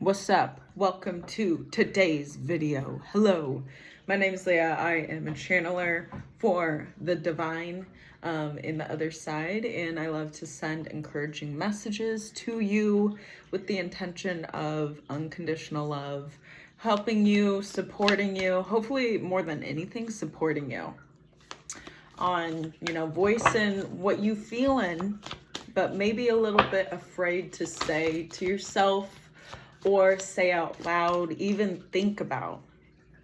What's up? Welcome to today's video. Hello, my name is Leah. I am a channeler for the divine in the other side, and I love to send encouraging messages to you with the intention of unconditional love, helping you, supporting you, hopefully more than anything, supporting you on, voicing what you feeling, but maybe a little bit afraid to say to yourself or say out loud, even think about.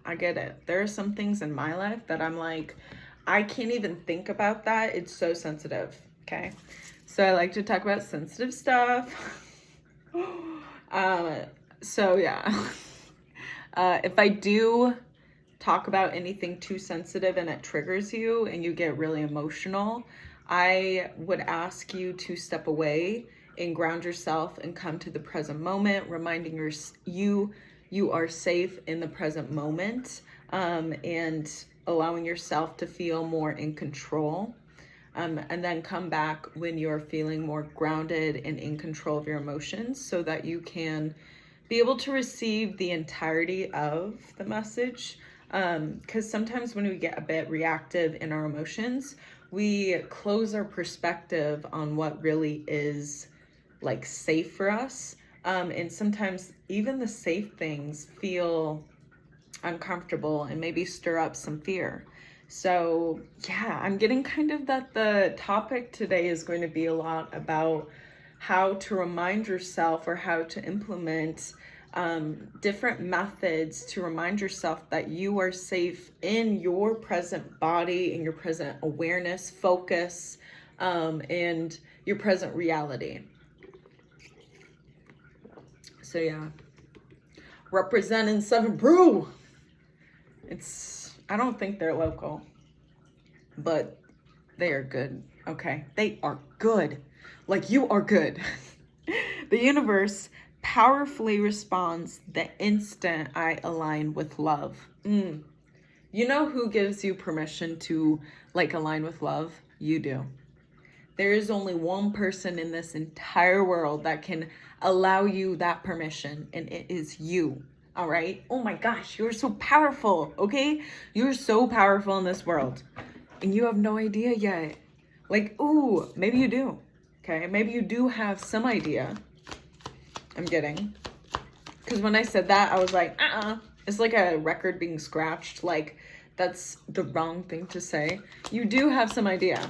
I get it. There are some things in my life that I'm like, I can't even think about that. It's so sensitive. Okay. So I like to talk about sensitive stuff. So yeah. If I do talk about anything too sensitive and it triggers you and you get really emotional, I would ask you to step away and ground yourself and come to the present moment, reminding you are safe in the present moment, and allowing yourself to feel more in control, and then come back when you're feeling more grounded and in control of your emotions so that you can be able to receive the entirety of the message. Because sometimes when we get a bit reactive in our emotions, we close our perspective on what really is like safe for us. And sometimes even the safe things feel uncomfortable and maybe stir up some fear. So yeah, I'm getting kind of that the topic today is going to be a lot about how to remind yourself or how to implement different methods to remind yourself that you are safe in your present body, in your present awareness, focus, and your present reality. So yeah, representing Seven Brew. I don't think they're local, but they are good. Okay, they are good. Like you are good. The universe powerfully responds the instant I align with love. You know who gives you permission to align with love? You do. There is only one person in this entire world that can allow you that permission, and it is you. All right? Oh my gosh, you're so powerful, okay? You're so powerful in this world, and you have no idea yet. Ooh, maybe you do, okay? Maybe you do have some idea. I'm kidding. Because when I said that, I was like, It's like a record being scratched. That's the wrong thing to say. You do have some idea.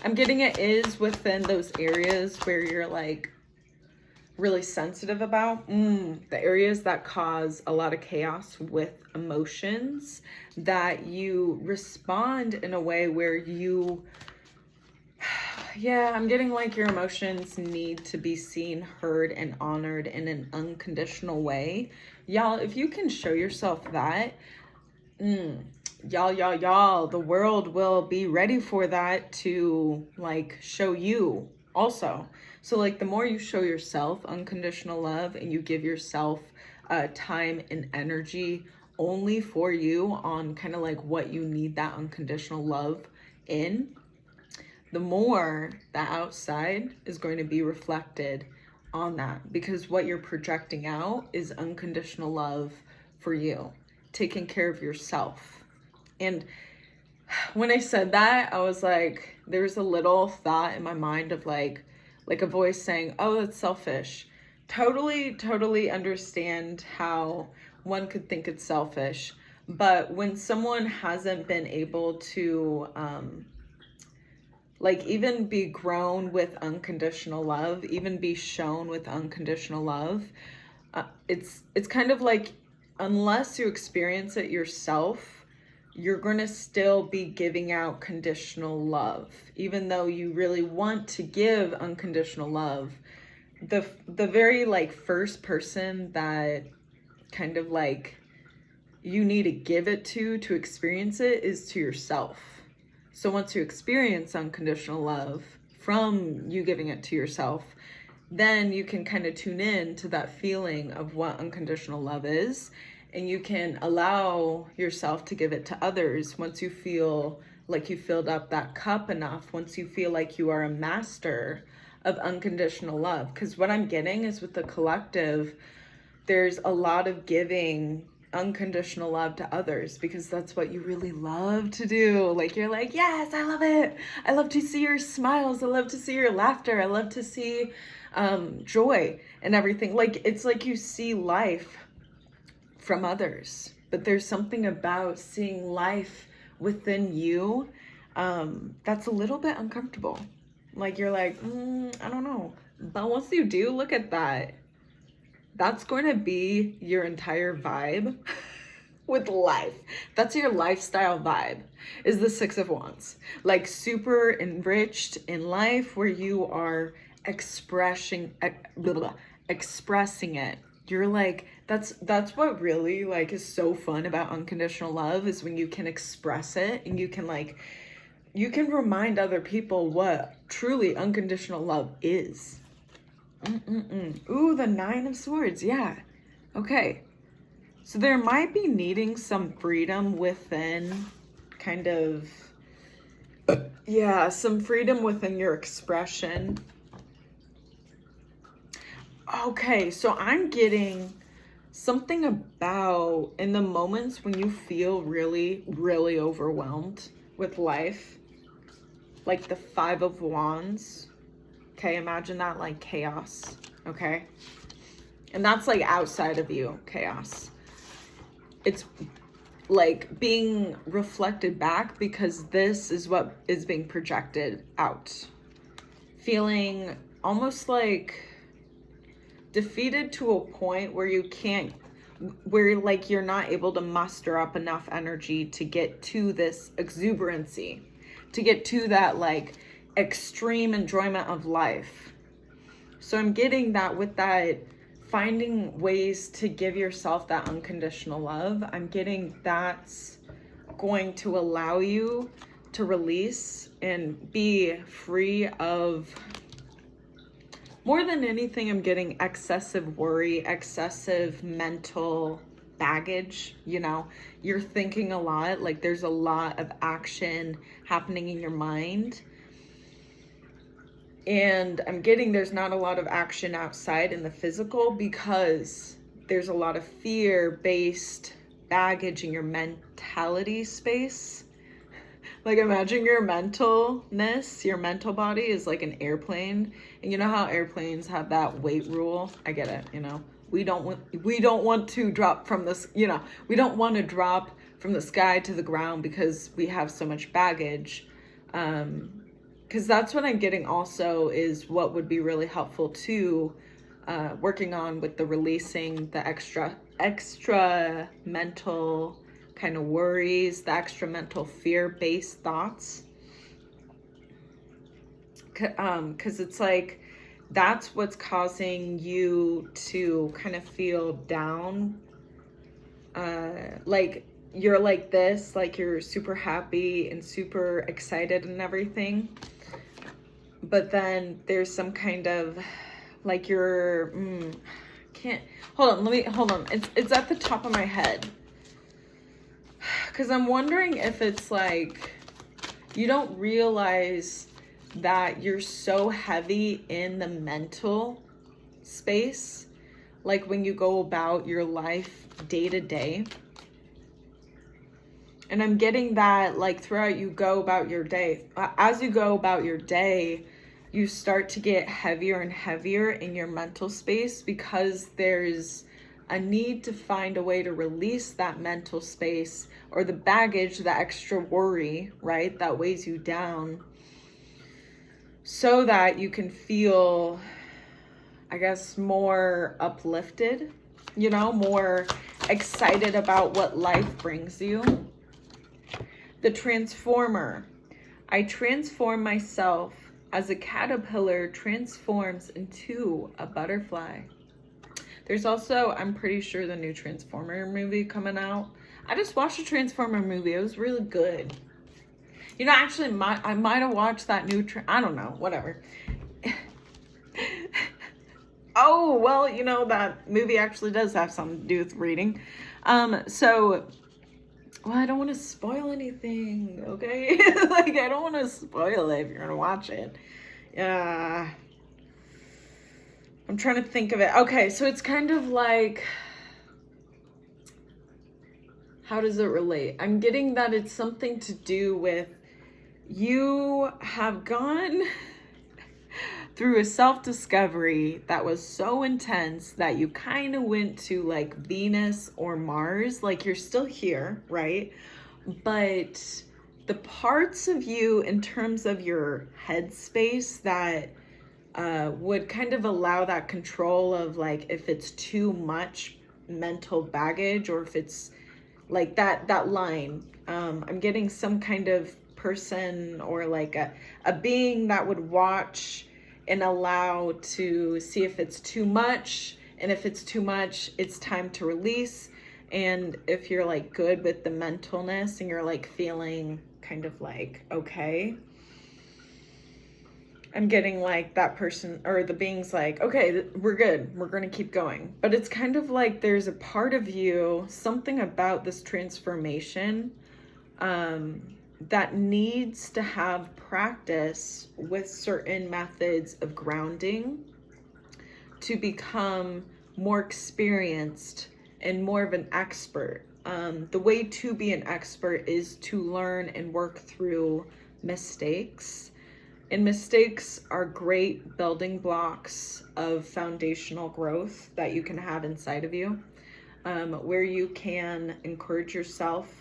I'm getting it is within those areas where you're really sensitive about the areas that cause a lot of chaos with emotions, that you respond in a way where I'm getting your emotions need to be seen, heard, and honored in an unconditional way. Y'all, if you can show yourself that, y'all, the world will be ready for that to show you also. So the more you show yourself unconditional love and you give yourself time and energy only for you on kind of what you need that unconditional love in, the more the outside is going to be reflected on that, because what you're projecting out is unconditional love for you, taking care of yourself. And when I said that, I was there's a little thought in my mind of like a voice saying, oh, that's selfish. Totally understand how one could think it's selfish. But when someone hasn't been able to even be grown with unconditional love, even be shown with unconditional love, it's kind of unless you experience it yourself, you're going to still be giving out conditional love, even though you really want to give unconditional love. The very first person that kind of you need to give it to experience it is to yourself. So once you experience unconditional love from you giving it to yourself, then you can kind of tune in to that feeling of what unconditional love is. And you can allow yourself to give it to others once you feel like you filled up that cup enough, once you feel like you are a master of unconditional love. Because what I'm getting is with the collective, there's a lot of giving unconditional love to others because that's what you really love to do. Like, you're like, yes, I love it. I love to see your smiles. I love to see your laughter. I love to see joy and everything. Like, it's like you see life from others, but there's something about seeing life within you that's a little bit uncomfortable. Like, you're like, I don't know. But once you do look at that, that's going to be your entire vibe with life. That's your lifestyle vibe, is the Six of Wands. Like, super enriched in life, where you are expressing it. You're like, that's what really like is so fun about unconditional love, is when you can express it and you can remind other people what truly unconditional love is. Ooh, the Nine of Swords. Yeah. Okay. So there might be needing some freedom within, kind of, yeah, some freedom within your expression. Okay, so I'm getting something about in the moments when you feel really, really overwhelmed with life, like the Five of Wands. Okay, imagine that, like chaos, okay? And that's like outside of you, chaos. It's like being reflected back because this is what is being projected out. Feeling almost like defeated to a point where you can't, where like you're not able to muster up enough energy to get to this exuberancy, to get to that like extreme enjoyment of life. So I'm getting that with that, finding ways to give yourself that unconditional love. I'm getting that's going to allow you to release and be free of, more than anything, I'm getting excessive worry, excessive mental baggage. You know, you're thinking a lot, like there's a lot of action happening in your mind. And I'm getting there's not a lot of action outside in the physical because there's a lot of fear-based baggage in your mentality space. Like, imagine your mentalness, your mental body is like an airplane. And you know how airplanes have that weight rule? I get it, you know. We don't want to drop from this, you know, we don't want to drop from the sky to the ground because we have so much baggage. Because that's what I'm getting also, is what would be really helpful to working on with the releasing the extra mental kind of worries, the extra mental fear-based thoughts. Because it's like that's what's causing you to kind of feel down. Like you're like this, like you're super happy and super excited and everything. But then there's some kind of like you're can't hold on. It's at the top of my head. Because I'm wondering if it's like you don't realize that you're so heavy in the mental space, like when you go about your life day to day. And I'm getting that like throughout you go about your day, as you go about your day, you start to get heavier and heavier in your mental space because there's a need to find a way to release that mental space or the baggage, the extra worry, right, that weighs you down, so that you can feel, I guess, more uplifted, you know, more excited about what life brings you. The Transformer. I transform myself as a caterpillar transforms into a butterfly. There's also, I'm pretty sure, the new Transformer movie coming out. I just watched a Transformer movie. It was really good. You know, actually, I might have watched that new, I don't know, whatever. Oh, well, you know, that movie actually does have something to do with reading. Well, I don't want to spoil anything, okay? Like, I don't want to spoil it if you're going to watch it. I'm trying to think of it. Okay, so it's kind of like, how does it relate? I'm getting that it's something to do with you have gone through a self-discovery that was so intense that you kind of went to like Venus or Mars. Like you're still here, right? But the parts of you in terms of your headspace that would kind of allow that control of like if it's too much mental baggage or if it's like that line. I'm getting some kind of person or like a being that would watch and allow to see if it's too much, and if it's too much, it's time to release. And if you're like good with the mentalness and you're like feeling kind of like okay, I'm getting like that person or the being's like, okay, we're good, we're gonna keep going. But it's kind of like there's a part of you, something about this transformation that needs to have practice with certain methods of grounding to become more experienced and more of an expert. The way to be an expert is to learn and work through mistakes. And mistakes are great building blocks of foundational growth that you can have inside of you, where you can encourage yourself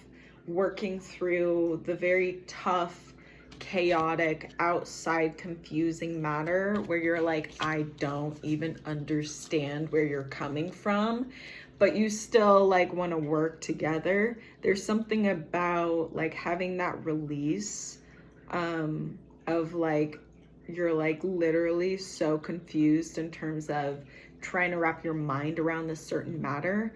working through the very tough, chaotic, outside confusing matter where you're like, I don't even understand where you're coming from, but you still like want to work together. There's something about like having that release of like, you're like literally so confused in terms of trying to wrap your mind around this certain matter.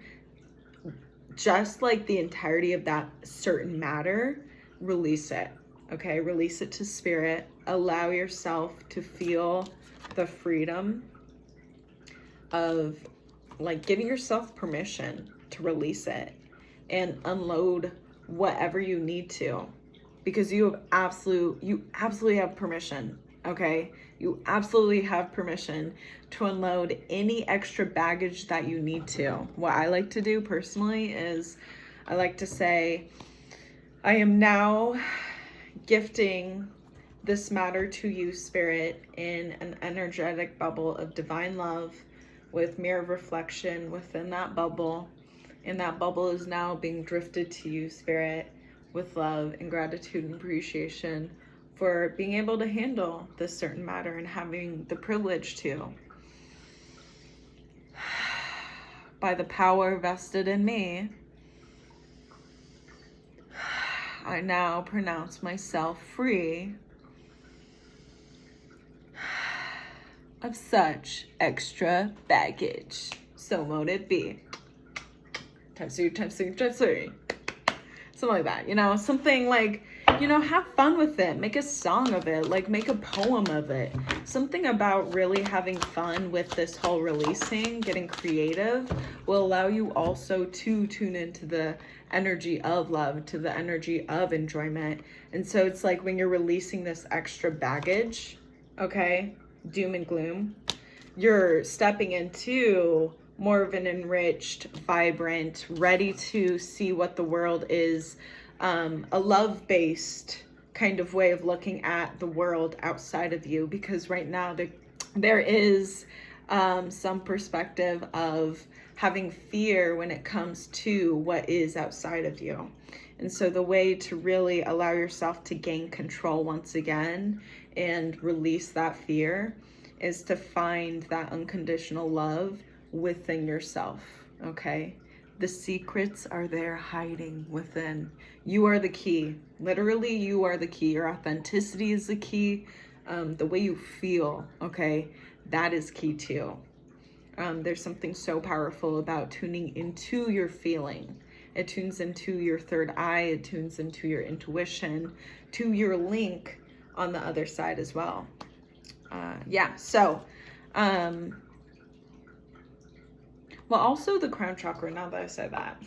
Just like the entirety of that certain matter, release it. Okay, release it to spirit. Allow yourself to feel the freedom of like giving yourself permission to release it and unload whatever you need to, because you absolutely have permission. Okay, you absolutely have permission to unload any extra baggage that you need to. What I like to do personally is I like to say, I am now gifting this matter to you, Spirit, in an energetic bubble of divine love with mirror reflection within that bubble. And that bubble is now being drifted to you, Spirit, with love and gratitude and appreciation for being able to handle this certain matter and having the privilege to. By the power vested in me, I now pronounce myself free of such extra baggage. So mote it be. Times three, times three, times three. Something like that, you know, something like, you know, have fun with it, make a song of it, like make a poem of it. Something about really having fun with this whole releasing, getting creative, will allow you also to tune into the energy of love, to the energy of enjoyment. And so it's like when you're releasing this extra baggage, okay, doom and gloom, you're stepping into more of an enriched, vibrant, ready to see what the world is, a love-based kind of way of looking at the world outside of you. Because right now there is some perspective of having fear when it comes to what is outside of you. And so the way to really allow yourself to gain control once again and release that fear is to find that unconditional love within yourself, okay? The secrets are there hiding within. You are the key. Literally, you are the key. Your authenticity is the key. The way you feel, okay? That is key too. There's something so powerful about tuning into your feeling. It tunes into your third eye. It tunes into your intuition, to your link on the other side as well. Well, also the crown chakra, now that I said that,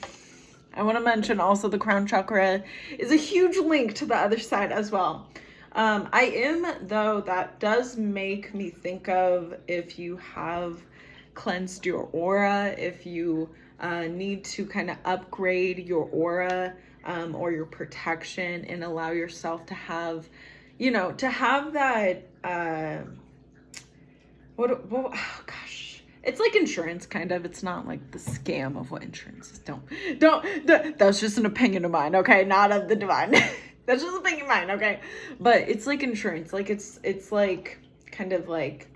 I want to mention also the crown chakra is a huge link to the other side as well. That does make me think of if you have cleansed your aura, if you need to kind of upgrade your aura or your protection and allow yourself to have, to have that, oh gosh, it's like insurance, kind of. It's not like the scam of what insurance is. Don't, that's just an opinion of mine, okay? Not of the divine. That's just an opinion of mine, okay? But it's like insurance. Like, it's like, kind of like,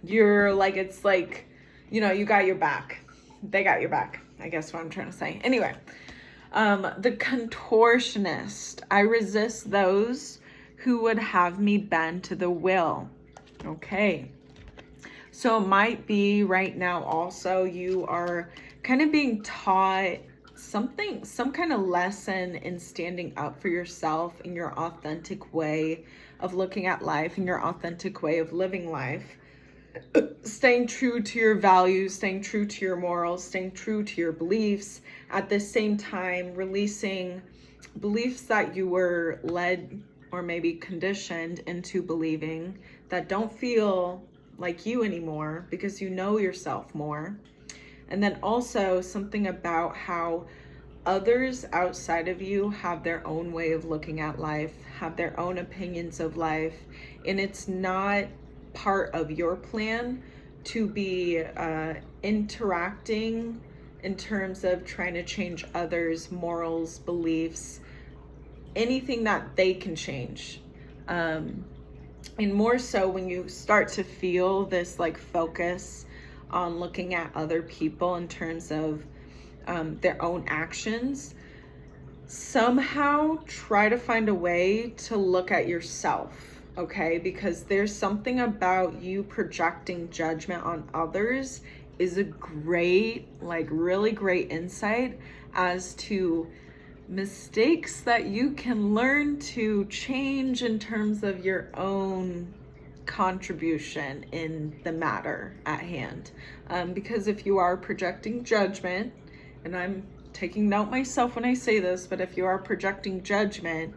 it's like, you got your back. They got your back, I guess what I'm trying to say. Anyway, the contortionist. I resist those who would have me bend to the will. Okay. So it might be right now also you are kind of being taught some kind of lesson in standing up for yourself in your authentic way of looking at life, in your authentic way of living life. Staying true to your values, staying true to your morals, staying true to your beliefs, at the same time releasing beliefs that you were led or maybe conditioned into believing that don't feel like you anymore because you know yourself more. And then also something about how others outside of you have their own way of looking at life, have their own opinions of life, and it's not part of your plan to be interacting in terms of trying to change others' morals, beliefs, anything that they can change. And more so when you start to feel this like focus on looking at other people in terms of their own actions, somehow try to find a way to look at yourself. Okay, because there's something about you projecting judgment on others is a great, like really great insight as to mistakes that you can learn to change in terms of your own contribution in the matter at hand. Because if you are projecting judgment, and I'm taking note myself when I say this, but if you are projecting judgment,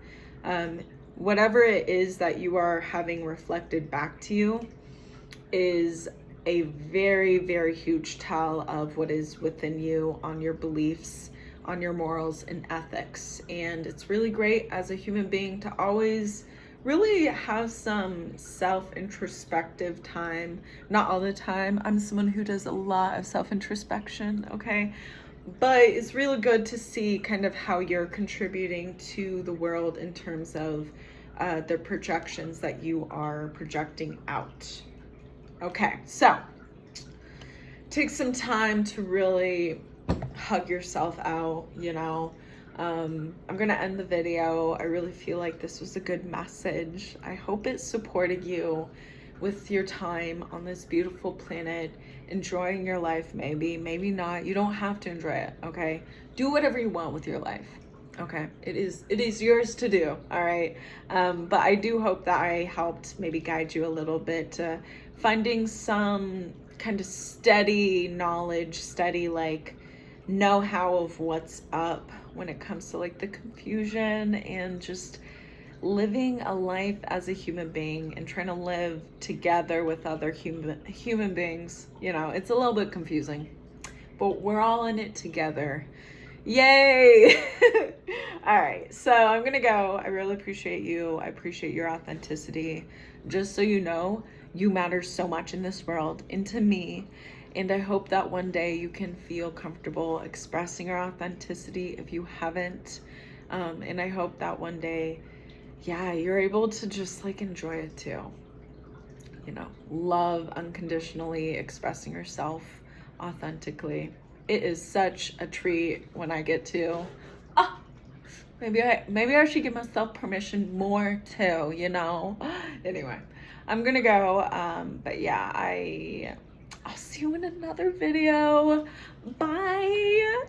whatever it is that you are having reflected back to you is a very, very huge tell of what is within you on your beliefs, on your morals and ethics. And it's really great as a human being to always really have some self-introspective time. Not all the time. I'm someone who does a lot of self-introspection, okay? But it's really good to see kind of how you're contributing to the world in terms of the projections that you are projecting out. Okay, so take some time to really hug yourself out, I'm gonna end the video. I really feel like this was a good message. I hope it supported you with your time on this beautiful planet, enjoying your life, maybe not. You don't have to enjoy it, okay? Do whatever you want with your life, okay? It is yours to do, all right? But I do hope that I helped maybe guide you a little bit to finding some kind of steady knowledge, steady like know-how of what's up when it comes to like the confusion and just living a life as a human being and trying to live together with other human beings. It's a little bit confusing, but we're all in it together. Yay. All right, so I'm gonna go. I really appreciate you. I appreciate your authenticity. Just so you know, you matter so much in this world, and to me. And I hope that one day you can feel comfortable expressing your authenticity if you haven't. And I hope that one day, you're able to just like enjoy it too. Love unconditionally, expressing yourself authentically. It is such a treat when I get to, maybe I should give myself permission more too, Anyway, I'm gonna go. But yeah, I'll see you in another video. Bye.